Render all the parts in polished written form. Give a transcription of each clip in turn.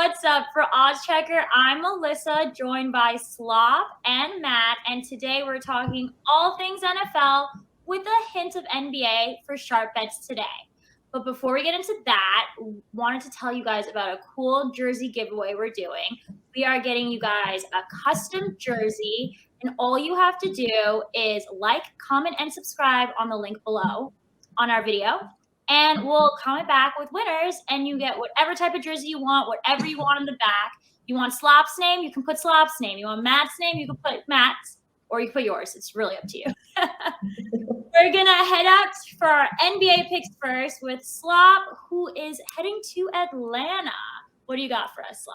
what's up? For Odds Checker, I'm Melissa, joined by Slop and Matt, and today we're talking all things NFL with a hint of NBA for sharp bets today. But before we get into that, wanted to tell you guys about a cool jersey giveaway we're doing. We are getting you guys a custom jersey, and all you have to do is like, comment, and subscribe on the link below on our video. And we'll comment back with winners, and you get whatever type of jersey you want, whatever you want on the back. You want Slop's name, you can put Slop's name. You want Matt's name, you can put Matt's, or you can put yours. It's really up to you. We're going to head out for our NBA picks first with Slop, who is heading to Atlanta. What do you got for us,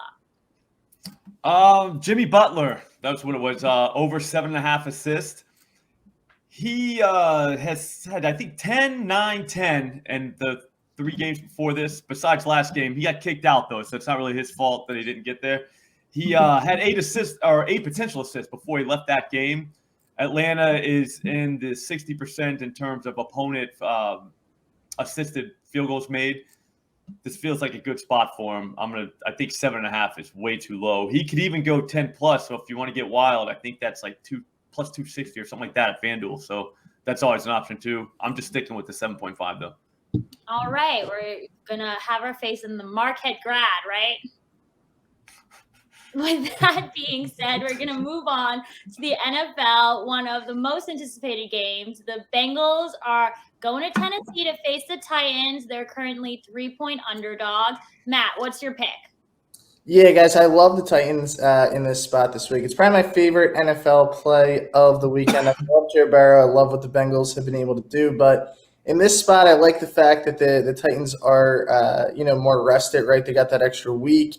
Slop? Jimmy Butler. That's what it was. Over 7.5 assists. He has had, I think, 10, 9, 10, and the 3 games before this, besides last game, he got kicked out, though, so it's not really his fault that he didn't get there. He had 8 potential assists before he left that game. Atlanta is in the 60% in terms of opponent assisted field goals made. This feels like a good spot for him. I think 7.5 is way too low. He could even go 10 plus. So if you want to get wild, I think that's like plus 260 or something like that at FanDuel. So that's always an option too. I'm just sticking with the 7.5 though. All right, we're gonna have our face in the Marquette grad, right? With that being said, we're going to move on to the NFL, one of the most anticipated games. The Bengals are going to Tennessee to face the Titans. They're currently 3-point underdogs. Matt, what's your pick? Yeah, guys, I love the Titans in this spot this week. It's probably my favorite NFL play of the weekend. I love Joe Burrow. I love what the Bengals have been able to do. But in this spot, I like the fact that the Titans are, more rested, right? They got that extra week.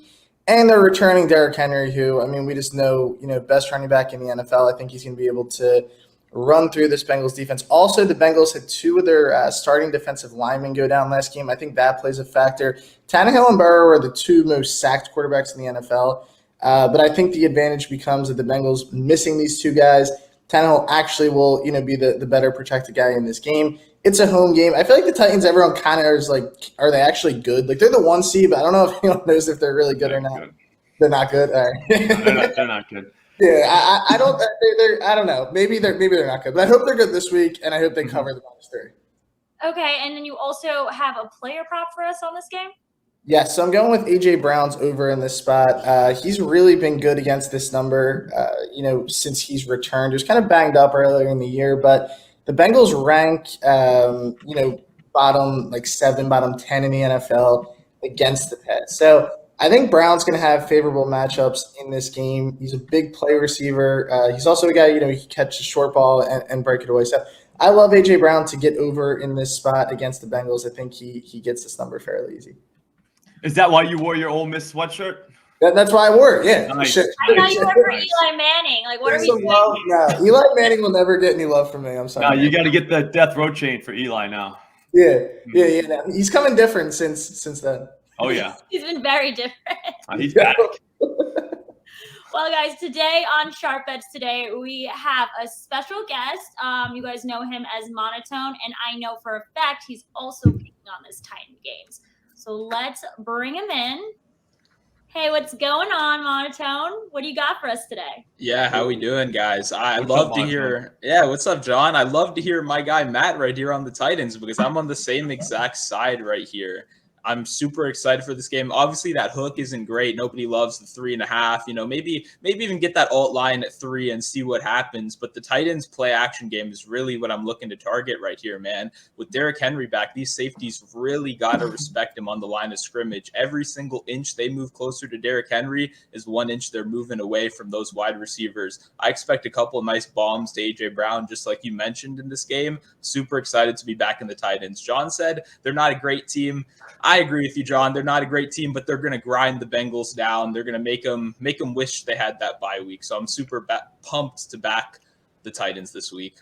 And they're returning Derrick Henry, who, we just know, best running back in the NFL. I think he's going to be able to run through this Bengals defense. Also, the Bengals had 2 of their starting defensive linemen go down last game. I think that plays a factor. Tannehill and Burrow are the 2 most sacked quarterbacks in the NFL. But I think the advantage becomes that the Bengals missing these 2 guys. Tannehill actually will, be the better protected guy in this game. It's a home game. I feel like the Titans, everyone kind of is like, are they actually good? Like, they're the 1 seed, but I don't know if anyone knows if they're really good or not. Good. They're not good? All right. No, they're not good. Yeah, I don't. I don't know. Maybe they're not good, but I hope they're good this week, and I hope they cover the -3. Okay, and then you also have a player prop for us on this game. Yes, so I'm going with AJ Brown's over in this spot. He's really been good against this number. Since he's returned, he was kind of banged up earlier in the year, but the Bengals rank, bottom 7, bottom 10 in the NFL against the Pets. So I think Brown's going to have favorable matchups in this game. He's a big play receiver. He's also a guy, he can catch a short ball and break it away. So I love A.J. Brown to get over in this spot against the Bengals. I think he gets this number fairly easy. Is that why you wore your Ole Miss sweatshirt? That's why I wore it, yeah. Nice. I thought you were for Eli Manning. Like, what are we doing? No, Eli Manning will never get any love from me. I'm sorry. No, you got to get the death row chain for Eli now. Yeah. No. He's coming different since then. Oh, yeah. He's been very different. He's back. Well, guys, today on Sharp Bets today, we have a special guest. You guys know him as Monotone, and I know for a fact he's also picking on this Titan games. So let's bring him in. Hey, what's going on, Monotone? What do you got for us today? Yeah, how we doing, guys? I love to hear. Yeah, what's up, John? I love to hear my guy Matt right here on the Titans because I'm on the same exact side right here. I'm super excited for this game. Obviously, that hook isn't great. Nobody loves the 3.5. Maybe even get that alt line at 3 and see what happens. But the Titans play action game is really what I'm looking to target right here, man. With Derrick Henry back, these safeties really got to respect him on the line of scrimmage. Every single inch they move closer to Derrick Henry is 1 inch they're moving away from those wide receivers. I expect a couple of nice bombs to A.J. Brown, just like you mentioned in this game. Super excited to be back in the Titans. John said they're not a great team. I agree with you, John. They're not a great team, but they're going to grind the Bengals down. They're going to make them wish they had that bye week. So I'm super pumped to back the Titans this week.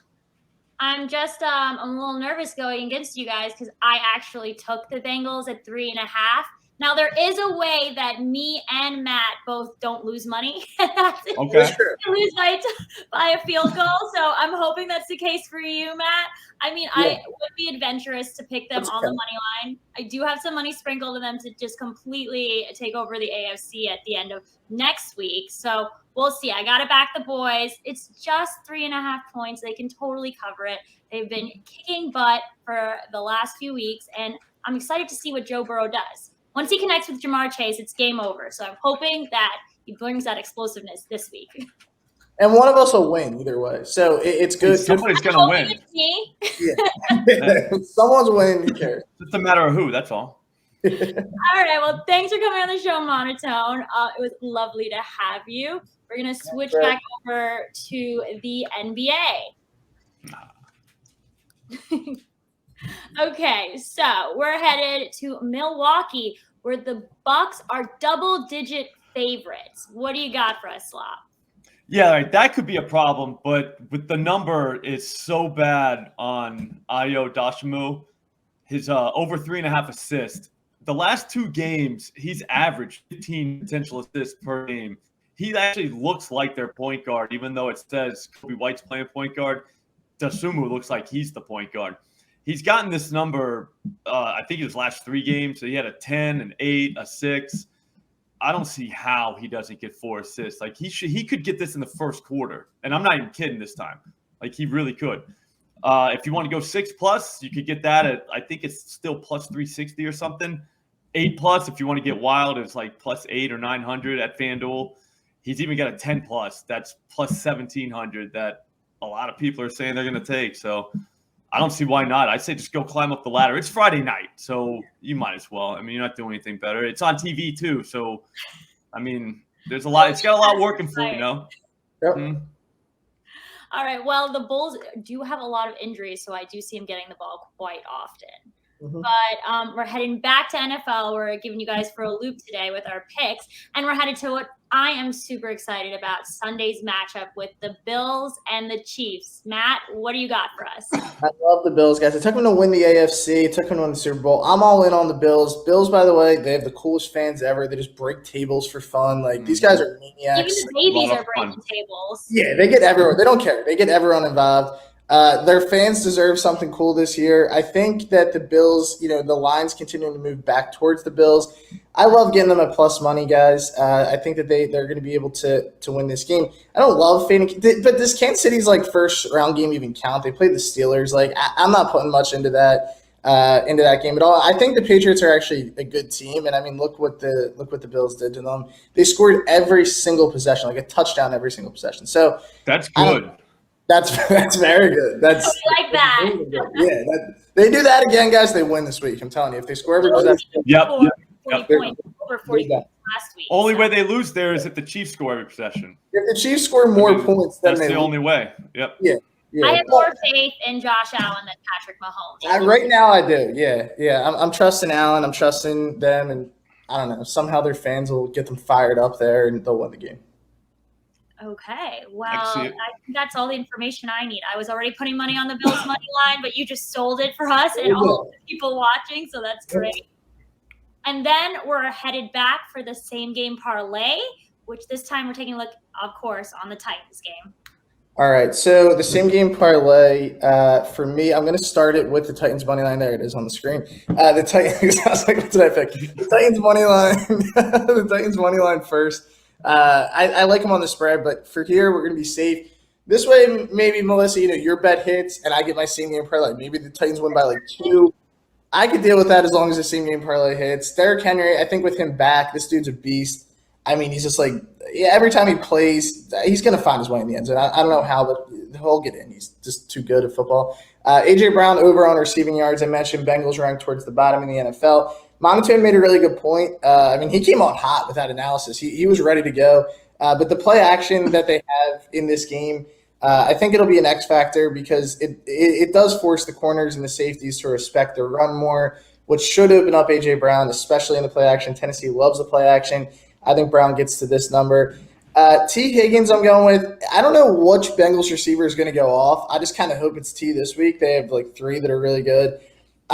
I'm just I'm a little nervous going against you guys because I actually took the Bengals at 3.5, Now, there is a way that me and Matt both don't lose money. Okay. Lose by a field goal. So I'm hoping that's the case for you, Matt. I mean, Yeah. I would be adventurous to pick them That's on the okay. money line. I do have some money sprinkled in them to just completely take over the AFC at the end of next week. So we'll see. I got to back the boys. It's just 3.5 points. They can totally cover it. They've been kicking butt for the last few weeks, and I'm excited to see what Joe Burrow does. Once he connects with Jamar Chase, it's game over. So I'm hoping that he brings that explosiveness this week. And one of us will win either way. So it's good. Somebody's going to win. It's me. Yeah. Someone's winning. Who cares? It's a matter of who, that's all. All right. Well, thanks for coming on the show, Monotone. It was lovely to have you. We're going to switch back over to the NBA. Okay, so we're headed to Milwaukee, where the Bucks are double-digit favorites. What do you got for us, Slop? Yeah, right, that could be a problem, but with the number is so bad on Ayo Dosunmu, his over 3.5 assists. The last 2 games, he's averaged 15 potential assists per game. He actually looks like their point guard, even though it says Kobe White's playing point guard. Dosunmu looks like he's the point guard. He's gotten this number, I think his last 3 games. So he had a 10, an 8, a 6. I don't see how he doesn't get 4 assists. Like he could get this in the first quarter. And I'm not even kidding this time. Like he really could. If you want to go 6+, you could get that at, I think it's still plus 360 or something. 8+, if you want to get wild, it's like plus 8 or 900 at FanDuel. He's even got a 10+. That's plus 1700 that a lot of people are saying they're going to take. So I don't see why not. I say just go climb up the ladder. It's Friday night, so you might as well. I mean, you're not doing anything better. It's on TV too, so I mean, there's a lot. It's got a lot working for you know. Yep. Mm-hmm. All right. Well, the Bulls do have a lot of injuries, so I do see him getting the ball quite often. Mm-hmm. But we're heading back to NFL. We're giving you guys for a loop today with our picks, and we're headed to what I am super excited about, Sunday's matchup with the Bills and the Chiefs. Matt, what do you got for us? I love the Bills, guys. I took them to win the AFC. I took them to win the Super Bowl. I'm all in on the Bills. Bills, by the way, they have the coolest fans ever. They just break tables for fun. Like, these guys are maniacs. Even the babies are breaking tables. Yeah, they get everyone. They don't care. They get everyone involved. Their fans deserve something cool this year. I think that the Bills, the line's continuing to move back towards the Bills. I love getting them at plus money, guys. I think that they're going to be able to win this game. I don't love fading, but does Kansas City's first round game even count? They played the Steelers. I'm not putting much into that game at all. I think the Patriots are actually a good team, and I mean, look what the Bills did to them. They scored every single possession, like a touchdown every single possession. So that's good. That's very good. That's like that. Yeah, they do that again, guys. They win this week. I'm telling you, if they score every possession, yep. 40 points, over 40 points last week. Only way they lose there is if the Chiefs score every possession. If the Chiefs score more points, then that's the only way. Yep. Yeah. I have more faith in Josh Allen than Patrick Mahomes. Right now, I do. Yeah. I'm trusting Allen. I'm trusting them, and I don't know. Somehow their fans will get them fired up there, and they'll win the game. Okay, well, I think that's all the information I need. I was already putting money on the Bills money line, but you just sold it for us and all the people watching, so that's great. And then we're headed back for the same game parlay, which this time we're taking a look, of course, on the Titans game. All right, so the same game parlay for me, I'm going to start it with the Titans money line. There it is on the screen. The Titans. I was like, what did I pick? The Titans money line. The Titans money line first. I like them on the spread, but for here, we're going to be safe. This way, maybe, Melissa, your bet hits, and I get my same game parlay. Maybe the Titans win by 2. I could deal with that as long as the same game parlay hits. Derrick Henry, I think with him back, this dude's a beast. I mean, he's just every time he plays, he's going to find his way in the end zone. I don't know how, but he'll get in. He's just too good at football. A.J. Brown over on receiving yards. I mentioned Bengals ranked towards the bottom in the NFL. Monotone made a really good point. I mean, he came on hot with that analysis. He was ready to go. But the play action that they have in this game, I think it'll be an X factor because it does force the corners and the safeties to respect their run more, which should open up A.J. Brown, especially in the play action. Tennessee loves the play action. I think Brown gets to this number. T. Higgins I'm going with. I don't know which Bengals receiver is going to go off. I just kind of hope it's T this week. They have 3 that are really good.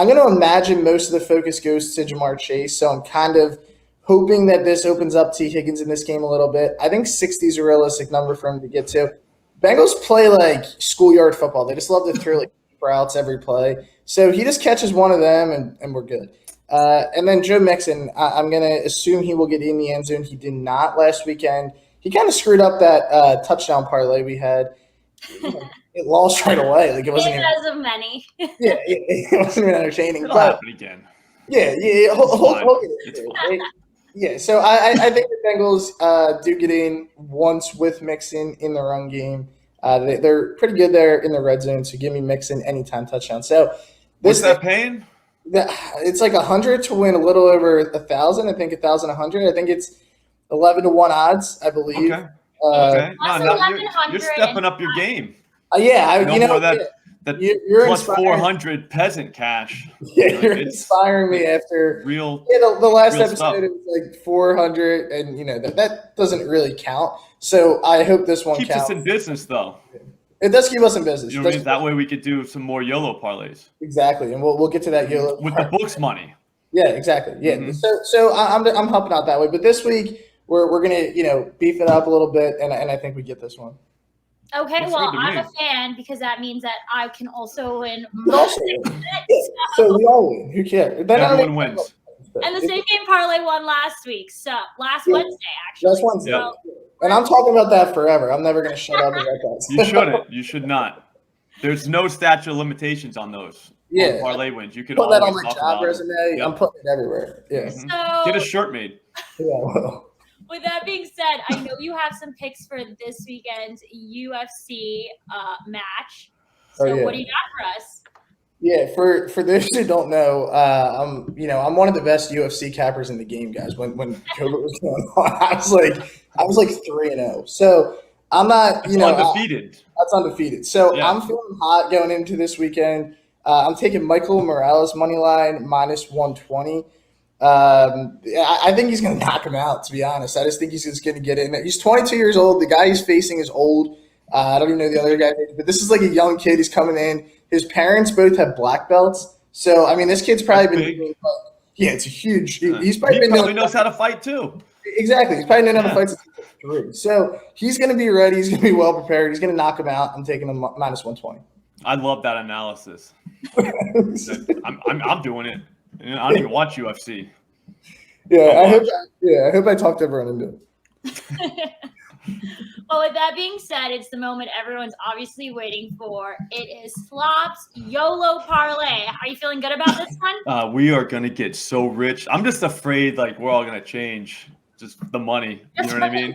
I'm going to imagine most of the focus goes to Jamar Chase, so I'm kind of hoping that this opens up T. Higgins in this game a little bit. I think 60 is a realistic number for him to get to. Bengals play like schoolyard football. They just love to throw like routes every play. So he just catches one of them, and we're good. And then Joe Mixon, I'm going to assume he will get in the end zone. He did not last weekend. He kind of screwed up that touchdown parlay we had. It lost right away. Like it wasn't even. As of many. Yeah, it wasn't even entertaining. It'll happen again. Yeah. He'll get it, right? Yeah, so I think the Bengals do get in once with Mixon in the run game. They're pretty good there in the red zone, so give me Mixon anytime touchdown. So what's that paying? It's like 100 to win a little over 1,000. I think 1,100. I think it's 11 to 1 odds, I believe. Okay. Okay. No, you're stepping up your game. Yeah, you're plus 400 peasant cash. Yeah, you're inspiring me after real. Yeah, the last episode stuff. it was like 400, and that doesn't really count. So I hope this one keeps counts. us in business, though. It does keep us in business. You know what I mean? That way we could do some more YOLO parlays. Exactly, and we'll get to that YOLO with the books money. Yeah, exactly. Yeah, so I'm helping out that way. But this week we're gonna beef it up a little bit, and I think we get this one. Okay, well, I'm a fan because that means that I can also win. So we all win. Who cares? Everyone wins. And the same game parlay won last week. So Wednesday, actually. Last Wednesday. So, and I'm talking about that forever. I'm never going to shut up about that. You shouldn't. You should not. There's no statute of limitations on those. Yeah. On parlay wins. You can put that on always my talk job about resume. Yep. I'm putting it everywhere. Yeah. So, get a shirt made. Yeah. Well. With that being said, I know you have some picks for this weekend's UFC match. So what do you got for us? Yeah, for those who don't know, I'm one of the best UFC cappers in the game, guys. When COVID was going on, I was like 3-0. So I'm not, undefeated. That's undefeated. So yeah. I'm feeling hot going into this weekend. I'm taking Michael Morales money line minus 120. I think he's going to knock him out, to be honest. I just think he's just going to get in there. He's 22 years old. The guy he's facing is old. I don't even know the other guy, but this is like a young kid. He's coming in. His parents both have black belts. So, I mean, this kid's probably been – yeah, it's a huge – he's probably been – He probably knows how to fight, too. Exactly. He's probably known how to fight since he was 3. So, he's going to be ready. He's going to be well prepared. He's going to knock him out. I'm taking him minus 120. I love that analysis. I'm doing it. I don't even watch UFC. Yeah, I hope I talked everyone into it. Well, with that being said, it's the moment everyone's obviously waiting for. It is Slop's YOLO parlay. Are you feeling good about this one? We are going to get so rich. I'm just afraid we're all going to change just the money. You know what I mean?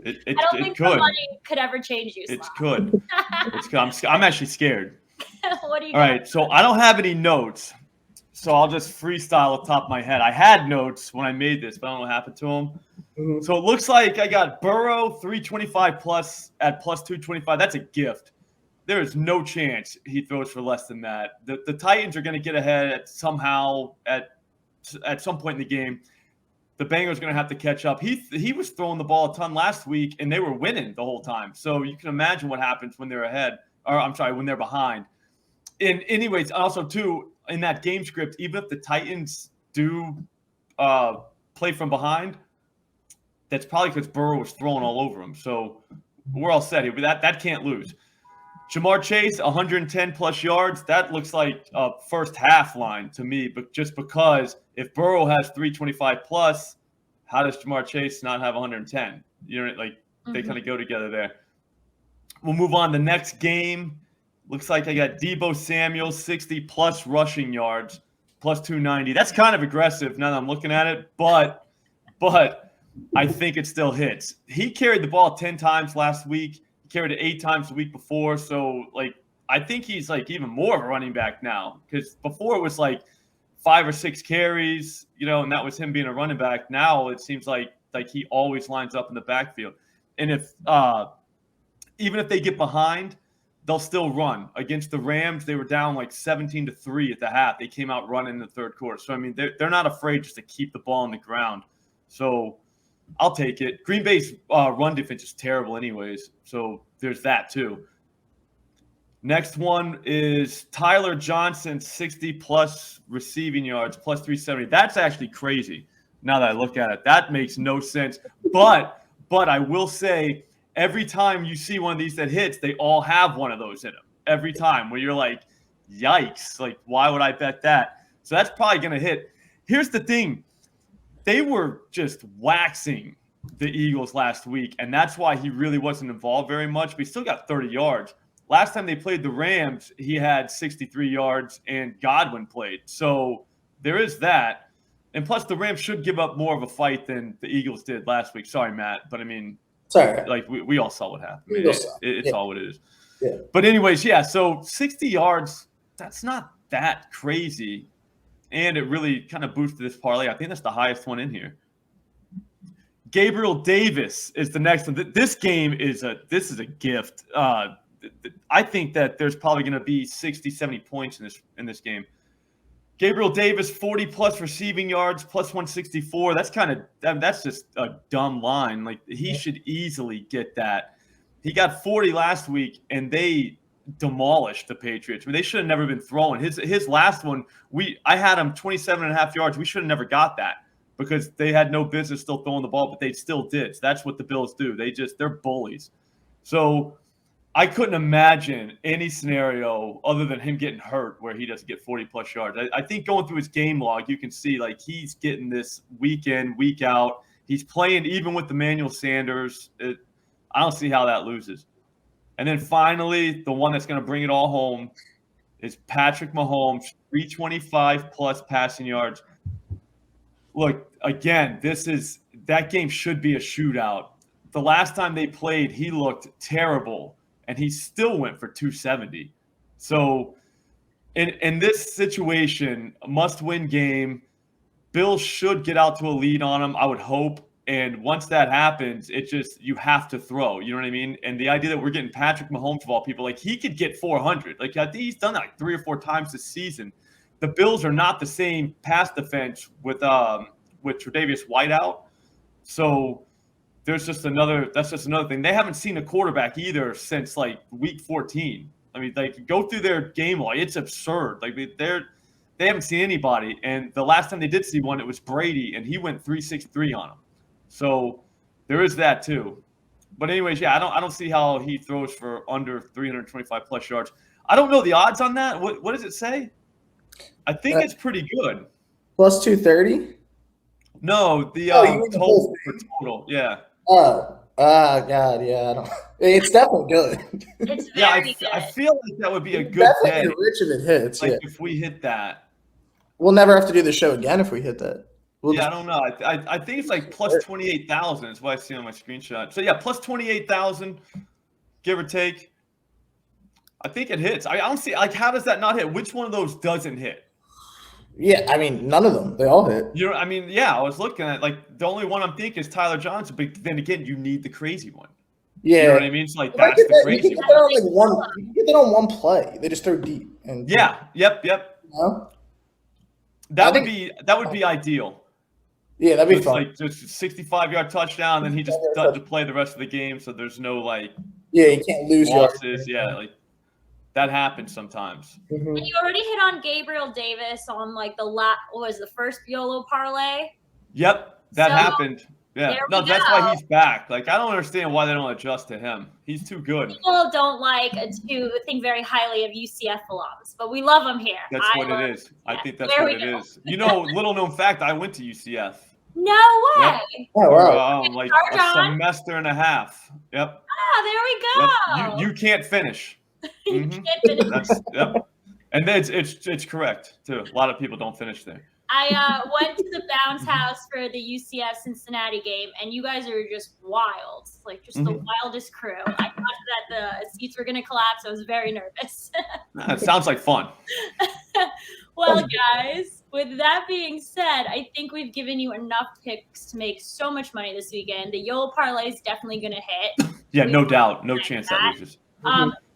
I don't think the money could ever change you, Slop. It's good. It's good. I'm actually scared. What do you All right, so I don't have any notes. So I'll just freestyle off the top of my head. I had notes when I made this, but I don't know what happened to them. Mm-hmm. So it looks like I got Burrow 325 plus at plus 225. That's a gift. There is no chance he throws for less than that. The Titans are going to get ahead somehow at some point in the game. The Bengals are going to have to catch up. He was throwing the ball a ton last week, and they were winning the whole time. So you can imagine what happens when they're ahead. Or I'm sorry, when they're behind. And anyways, also too, in that game script, even if the Titans do play from behind, that's probably because Burrow was throwing all over him. So we're all set here. But that can't lose. Jamar Chase, 110 plus yards. That looks like a first half line to me. But just because if Burrow has 325 plus, how does Jamar Chase not have 110? You know, they kind of go together there. We'll move on. The next game. Looks like I got Deebo Samuel, 60 plus rushing yards, plus 290. That's kind of aggressive now that I'm looking at it, but I think it still hits. He carried the ball 10 times last week. He carried it 8 times the week before. So, I think he's even more of a running back now because before it was 5 or 6 carries, and that was him being a running back. Now it seems like he always lines up in the backfield. And if even if they get behind, they'll still run. Against the Rams, they were down 17-3 at the half. They came out running in the third quarter. So, I mean, they're not afraid just to keep the ball on the ground. So, I'll take it. Green Bay's run defense is terrible anyways. So, there's that too. Next one is Tyler Johnson, 60+ receiving yards, plus 370. That's actually crazy. Now that I look at it, that makes no sense. But I will say, every time you see one of these that hits, they all have one of those in them. Every time, where you're like, yikes, like, why would I bet that? So that's probably going to hit. Here's the thing. They were just waxing the Eagles last week, and that's why he really wasn't involved very much, but he still got 30 yards. Last time they played the Rams, he had 63 yards, and Godwin played. So there is that. And plus, the Rams should give up more of a fight than the Eagles did last week. Sorry, Matt, but I mean, sorry, like we all saw what happened. I mean, it's all what it is. Yeah. But anyways, yeah, so 60 yards, that's not that crazy. And it really kind of boosted this parlay. I think that's the highest one in here. Gabriel Davis is the next one. This game is a gift. I think that there's probably going to be 60, 70 points in this game. Gabriel Davis, 40+ receiving yards, plus 164. That's just a dumb line. Like, he should easily get that. He got 40 last week, and they demolished the Patriots. I mean, they should have never been throwing. His last one, I had him 27.5 yards. We should have never got that because they had no business still throwing the ball, but they still did. So that's what the Bills do. They're bullies. So I couldn't imagine any scenario other than him getting hurt where he doesn't get 40+ yards. I think going through his game log, you can see like he's getting this week in, week out. He's playing even with Emmanuel Sanders. I don't see how that loses. And then finally, the one that's going to bring it all home is Patrick Mahomes, 325+ passing yards. Look, again, that game should be a shootout. The last time they played, he looked terrible, and he still went for 270. So in this situation, a must-win game, Bills should get out to a lead on them, I would hope. And once that happens, you have to throw. You know what I mean? And the idea that we're getting Patrick Mahomes of all people, like he could get 400. Like I think he's done that like 3 or 4 times this season. The Bills are not the same pass defense with Tre'Davious White out. So that's just another thing. They haven't seen a quarterback either since like week 14. I mean, like go through their game log. It's absurd. Like they haven't seen anybody. And the last time they did see one, it was Brady, and he went 363 on them. So there is that too. But anyways, yeah, I don't see how he throws for under 325+ yards. I don't know the odds on that. What does it say? I think it's pretty good. Plus 230? No, the total for total. Yeah. God, yeah. I don't. It's definitely good. It's very good. I feel like that would be a good definitely day. Rich if it hits. Like yeah. if we hit that. We'll never have to do the show again if we hit that. I don't know. I think it's like plus 28,000 is what I see on my screenshot. So yeah, plus 28,000, give or take. I think it hits. I don't see like how does that not hit? Which one of those doesn't hit? Yeah, I mean none of them. They all hit. You know, I mean, yeah. I was looking at like the only one I'm thinking is Tyler Johnson, but then again, you need the crazy one. Yeah, you know what I mean. It's like that's the crazy one. You can get that on one play. They just throw deep. And yeah. Yep. You know? That would be ideal. Yeah, that'd be fun. Like just 65-yard touchdown, and then he just doesn't play the rest of the game, so there's no like you can't lose losses. Yeah, like that happens sometimes. Mm-hmm. And you already hit on Gabriel Davis on like the first YOLO parlay. Yep, that happened. Yeah, no, that's go. why he's back. Like I don't understand why they don't adjust to him. He's too good. People don't like to think very highly of UCF alums, but we love them here. That's what it is. I think that's there what it is. You know, little known fact, I went to UCF. No way. Yep. Oh wow. Like a semester and a half. Yep. Ah, there we go. Yep. You can't finish. You can't finish. Yep. And it's correct too. A lot of people don't finish there. I went to the bounce house for the UCF Cincinnati game, and you guys are just wild, like just the wildest crew. I thought that the seats were going to collapse. I was very nervous. It sounds like fun. Well, guys, with that being said, I think we've given you enough picks to make so much money this weekend. The YOLO parlay is definitely going to hit. Yeah, no doubt. No chance that loses.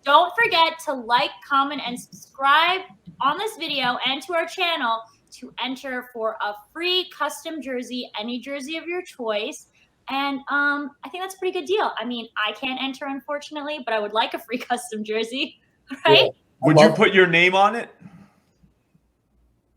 Don't forget to like, comment, and subscribe on this video and to our channel to enter for a free custom jersey, any jersey of your choice. And I think that's a pretty good deal. I mean, I can't enter, unfortunately, but I would like a free custom jersey. right? Would you put your name on it?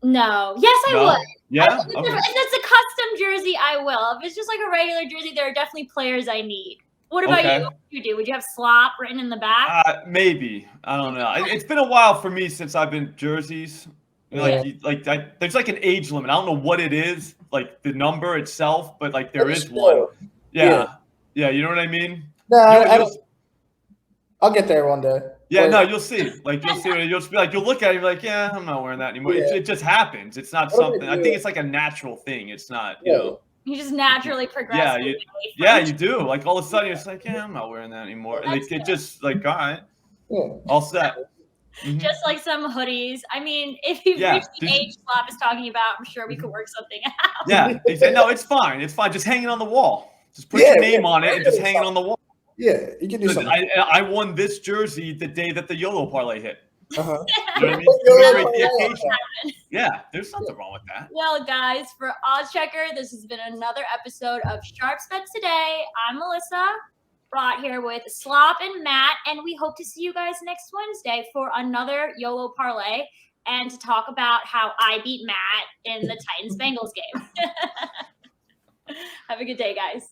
No. Yes, I would. Yeah. If it's a custom jersey, I will. If it's just like a regular jersey, there are definitely players I need. What about you? What would you do? Would you have Slop written in the back? Maybe. I don't know. It's been a while for me since I've been jerseys. There's like an age limit. I don't know what it is, like the number itself, but like there is one. Yeah. You know what I mean? No, I'll get there one day. Yeah, no, you'll see. Like you'll see. You'll just be like, you'll look at it, and be like, yeah, I'm not wearing that anymore. Yeah. It just happens. It's not something. I think it's like a natural thing. It's not, you know. You just naturally progress. You do. Like all of a sudden, it's like, yeah, I'm not wearing that anymore. And it just like, all right, all set. Mm-hmm. Just like some hoodies. I mean, if you've reached the age Slop is talking about, I'm sure we could work something out. Yeah, no, it's fine. It's fine. Just hang it on the wall. Just put your name on it and just hang it on the wall. Yeah, you can do something. I won this jersey the day that the YOLO parlay hit. Uh-huh. You know what I mean? Yeah, there's something wrong with that. Well, guys, for Odds Checker, this has been another episode of Sharps Bet Today. I'm Melissa, brought here with Slop and Matt, and we hope to see you guys next Wednesday for another YOLO parlay and to talk about how I beat Matt in the Titans-Bengals game. Have a good day, guys.